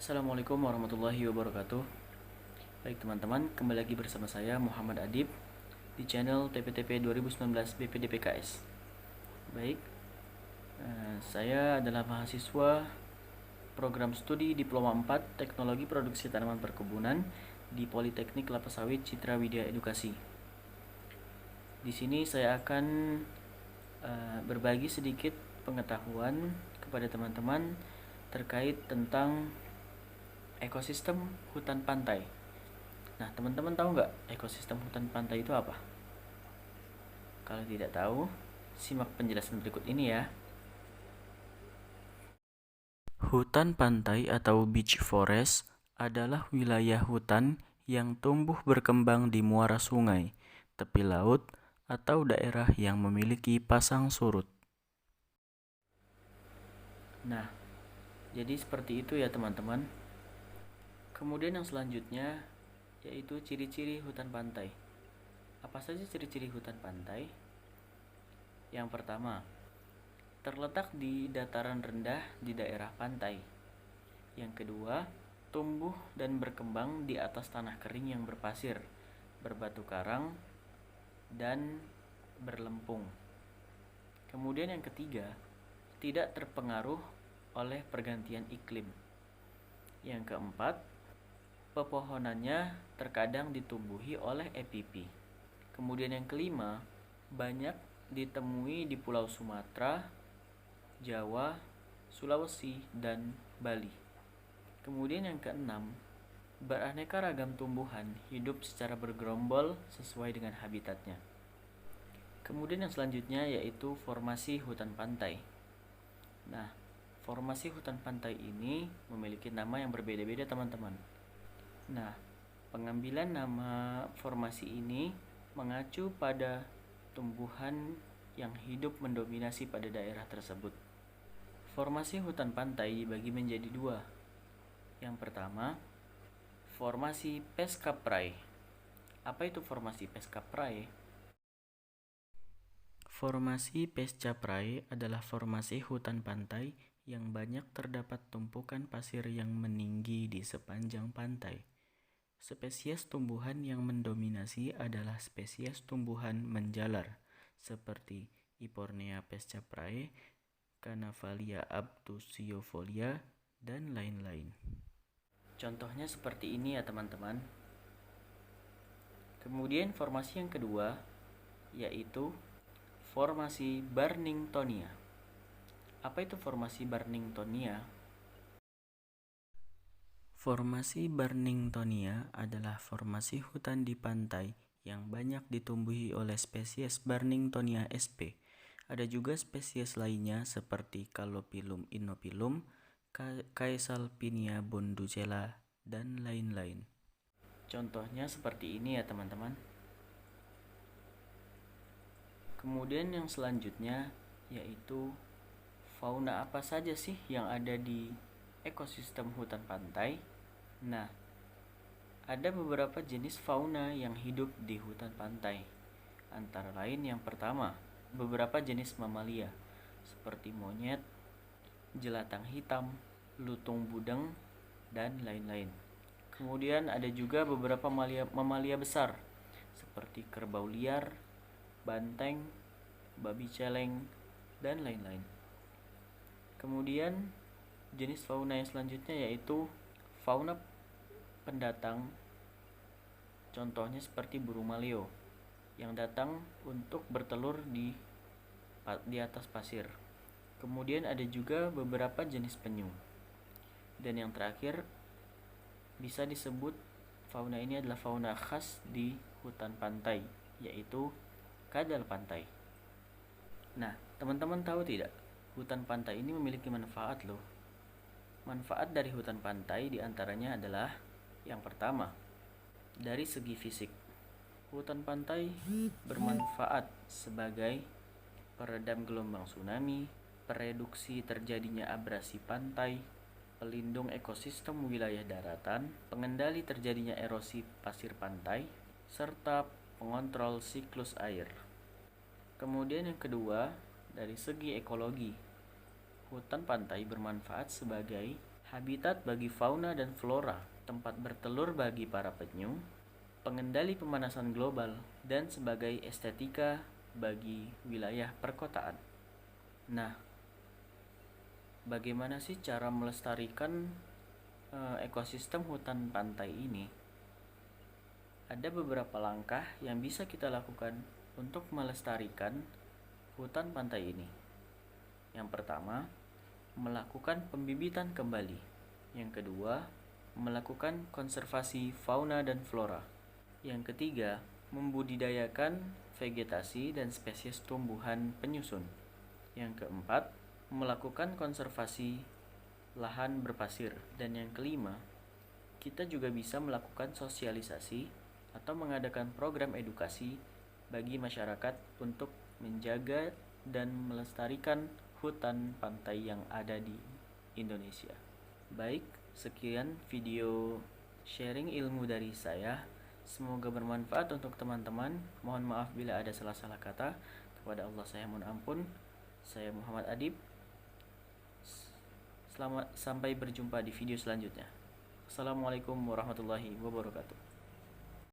Assalamualaikum warahmatullahi wabarakatuh. Baik teman-teman, kembali lagi bersama saya Muhammad Adib di channel TPTP 2019 BPDPKS. Baik, saya adalah mahasiswa program studi Diploma 4 Teknologi Produksi Tanaman Perkebunan di Politeknik Kelapa Sawit Citra Widya Edukasi. Di sini saya akan berbagi sedikit pengetahuan kepada teman-teman terkait tentang ekosistem hutan pantai. Nah, teman-teman tahu nggak ekosistem hutan pantai itu apa? Kalau tidak tahu, simak penjelasan berikut ini ya. Hutan pantai atau beach forest adalah wilayah hutan yang tumbuh berkembang di muara sungai, tepi laut, atau daerah yang memiliki pasang surut. Nah, jadi seperti itu ya teman-teman. Kemudian yang selanjutnya yaitu ciri-ciri hutan pantai. Apa saja ciri-ciri hutan pantai? Yang pertama, terletak di dataran rendah di daerah pantai. Yang kedua, tumbuh dan berkembang di atas tanah kering yang berpasir, berbatu karang, dan berlempung. Kemudian yang ketiga, tidak terpengaruh oleh pergantian iklim. Yang keempat, pepohonannya terkadang ditumbuhi oleh EPP. Kemudian yang kelima, banyak ditemui di Pulau Sumatera, Jawa, Sulawesi, dan Bali. Kemudian yang keenam, beraneka ragam tumbuhan hidup secara bergerombol sesuai dengan habitatnya. Kemudian yang selanjutnya yaitu formasi hutan pantai. Nah, formasi hutan pantai ini memiliki nama yang berbeda-beda teman-teman. Nah, pengambilan nama formasi ini mengacu pada tumbuhan yang hidup mendominasi pada daerah tersebut. Formasi hutan pantai dibagi menjadi dua. Yang pertama, formasi Pescaprai. Apa itu formasi Pescaprai? Formasi Pescaprai adalah formasi hutan pantai yang banyak terdapat tumpukan pasir yang meninggi di sepanjang pantai. Spesies tumbuhan yang mendominasi adalah spesies tumbuhan menjalar seperti Ipornea pescaprae, Canavalia obtusifolia, dan lain-lain. Contohnya seperti ini ya teman-teman. Kemudian formasi yang kedua yaitu formasi Barningtonia. Apa itu formasi Barningtonia? Formasi Barningtonia adalah formasi hutan di pantai yang banyak ditumbuhi oleh spesies Barningtonia sp. Ada juga spesies lainnya seperti Calophyllum inophyllum, Caesalpinia bonducella, dan lain-lain. Contohnya seperti ini ya teman-teman. Kemudian yang selanjutnya yaitu fauna apa saja sih yang ada di ekosistem hutan pantai? Nah, ada beberapa jenis fauna yang hidup di hutan pantai. Antara lain yang pertama, beberapa jenis mamalia seperti monyet, jelatang hitam, lutung budeng, dan lain-lain. Kemudian ada juga beberapa mamalia besar seperti kerbau liar, banteng, babi celeng, dan lain-lain. Kemudian jenis fauna yang selanjutnya yaitu fauna pendatang. Contohnya seperti burung maleo yang datang untuk bertelur di atas pasir. Kemudian ada juga beberapa jenis penyu. Dan yang terakhir bisa disebut fauna ini adalah fauna khas di hutan pantai, yaitu kadal pantai. Nah, teman-teman tahu tidak? Hutan pantai ini memiliki manfaat loh. Manfaat dari hutan pantai diantaranya adalah yang pertama, dari segi fisik. Hutan pantai bermanfaat sebagai peredam gelombang tsunami, pereduksi terjadinya abrasi pantai, pelindung ekosistem wilayah daratan, pengendali terjadinya erosi pasir pantai, serta pengontrol siklus air. Kemudian yang kedua, dari segi ekologi, hutan pantai bermanfaat sebagai habitat bagi fauna dan flora, tempat bertelur bagi para penyu, pengendali pemanasan global, dan sebagai estetika bagi wilayah perkotaan. Nah, bagaimana sih cara melestarikan ekosistem hutan pantai ini? Ada beberapa langkah yang bisa kita lakukan untuk melestarikan hutan pantai ini. Yang pertama, melakukan pembibitan kembali. Yang kedua, melakukan konservasi fauna dan flora. Yang ketiga, membudidayakan vegetasi dan spesies tumbuhan penyusun. Yang keempat, melakukan konservasi lahan berpasir. Dan yang kelima, kita juga bisa melakukan sosialisasi atau mengadakan program edukasi bagi masyarakat untuk menjaga dan melestarikan hutan pantai yang ada di Indonesia. Baik, sekian video sharing ilmu dari saya. Semoga bermanfaat untuk teman-teman. Mohon maaf bila ada salah-salah kata. Kepada Allah saya mohon ampun. Saya Muhammad Adib. Selamat sampai berjumpa di video selanjutnya. Assalamualaikum warahmatullahi wabarakatuh.